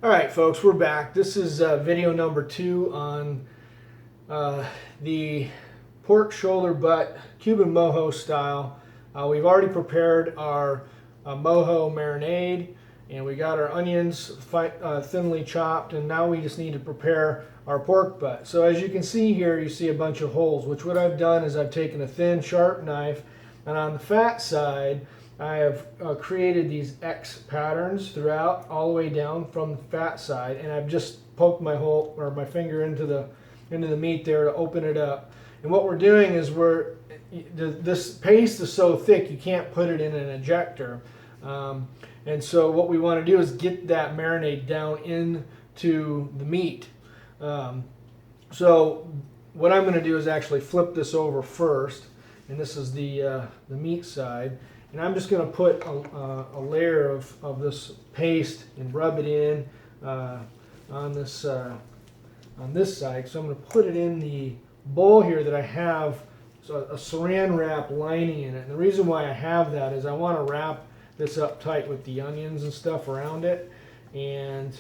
All right, folks, we're back. This is video number 2 on the pork shoulder butt Cuban Mojo style. We've already prepared our Mojo marinade, and we got our onions thinly chopped, and now we just need to prepare our pork butt. So as you can see here, you see a bunch of holes, which what I've done is I've taken a thin, sharp knife, and on the fat side, I have created these X patterns throughout, all the way down from the fat side, and I've just poked my my finger into the meat there to open it up. And what we're doing is this paste is so thick you can't put it in an ejector, and so what we want to do is get that marinade down into the meat. So what I'm going to do is actually flip this over first, and this is the meat side. And I'm just going to put a layer of this paste and rub it in on this side. So I'm going to put it in the bowl here that I have a saran wrap lining in it. And the reason why I have that is I want to wrap this up tight with the onions and stuff around it. And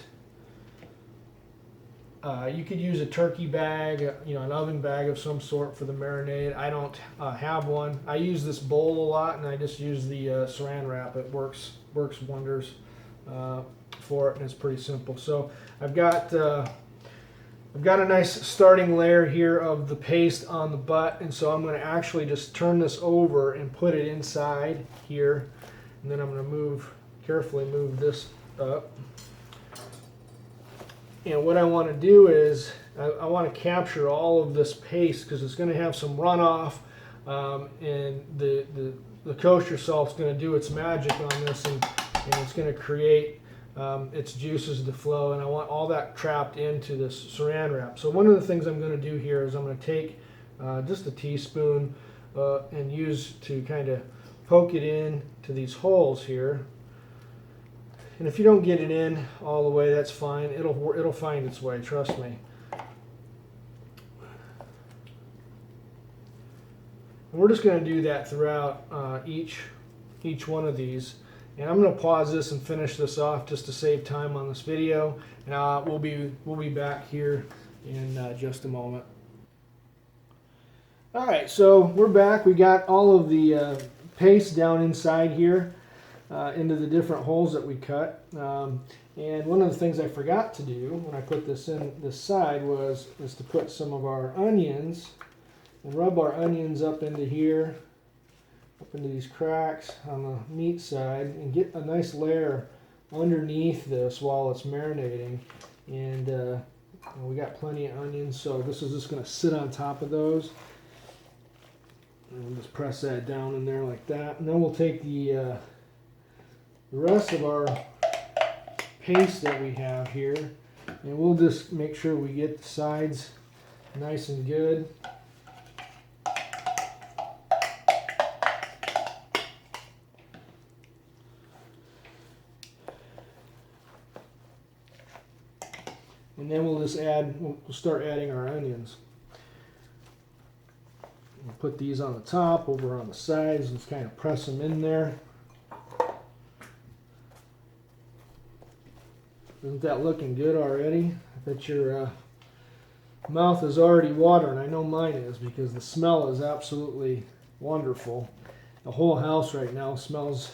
you could use a turkey bag, an oven bag of some sort for the marinade. I don't have one. I use this bowl a lot, and I just use the saran wrap. It works wonders for it, and it's pretty simple. So I've got a nice starting layer here of the paste on the butt, and so I'm going to actually just turn this over and put it inside here, and then I'm going to carefully move this up. And what I want to do is I want to capture all of this paste because it's going to have some runoff, and the kosher salt's going to do its magic on this, and it's going to create its juices to flow, and I want all that trapped into this saran wrap. So one of the things I'm going to do here is I'm going to take just a teaspoon and use to kind of poke it in to these holes here. And if you don't get it in all the way, that's fine. It'll find its way, trust me. And we're just going to do that throughout each one of these. And I'm going to pause this and finish this off just to save time on this video. And we'll be back here in just a moment. All right, so we're back. We got all of the paste down inside here. Into the different holes that we cut, and one of the things I forgot to do when I put this in this side was to put some of our onions and rub our onions up into here, up into these cracks on the meat side, and get a nice layer underneath this while it's marinating. And we got plenty of onions, so this is just going to sit on top of those. And we'll just press that down in there like that, and then we'll take the rest of our paste that we have here, and we'll just make sure we get the sides nice and good. And then we'll start adding our onions. We'll put these on the top, over on the sides, and just kind of press them in there. Isn't that looking good already? I bet your mouth is already watering. I know mine is, because the smell is absolutely wonderful. The whole house right now smells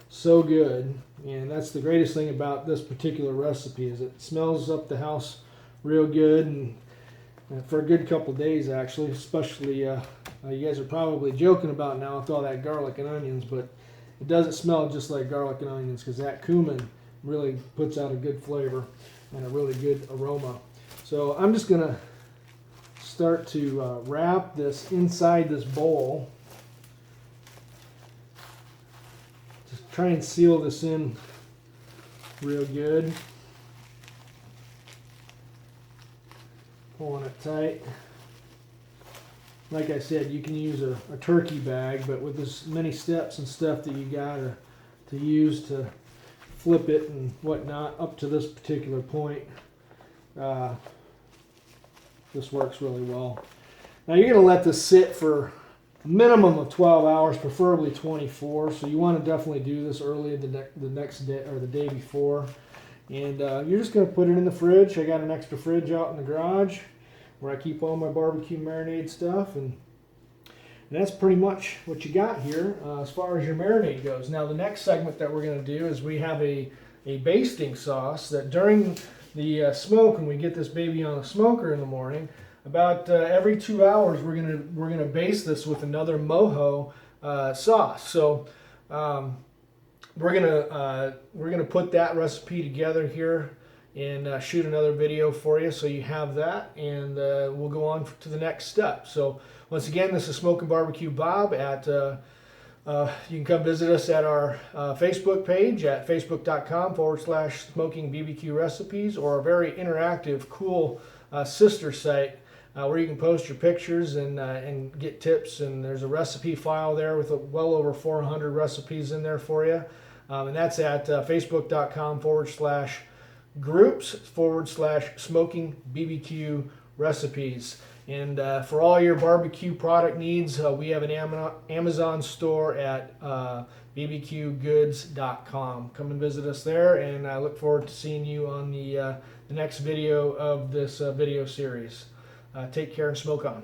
so good, and that's the greatest thing about this particular recipe is it smells up the house real good, and for a good couple days actually. Especially you guys are probably joking about now with all that garlic and onions, but it doesn't smell just like garlic and onions because that cumin really puts out a good flavor and a really good aroma. So I'm just going to start to wrap this inside this bowl. Just try and seal this in real good. Pulling it tight. Like I said, you can use a turkey bag, but with as many steps and stuff that you got to use to flip it and whatnot up to this particular point, this works really well. Now you're going to let this sit for a minimum of 12 hours, preferably 24. So you want to definitely do this early the next day or the day before. And you're just going to put it in the fridge. I got an extra fridge out in the garage where I keep all my barbecue marinade stuff, and that's pretty much what you got here as far as your marinade goes. Now the next segment that we're going to do is we have a basting sauce that during the smoke, when we get this baby on a smoker in the morning, about every 2 hours we're gonna baste this with another Mojo sauce. So we're gonna put that recipe together here and shoot another video for you, so you have that, and we'll go on to the next step. So once again, this is Smoking Barbecue Bob at you can come visit us at our Facebook page at facebook.com/smoking BBQ recipes, or a very interactive, cool sister site where you can post your pictures and get tips. And there's a recipe file there with well over 400 recipes in there for you. And that's at facebook.com/groups/smoking BBQ recipes. And for all your barbecue product needs, we have an Amazon store at bbqgoods.com. Come and visit us there, and I look forward to seeing you on the next video of this video series. Take care and smoke on.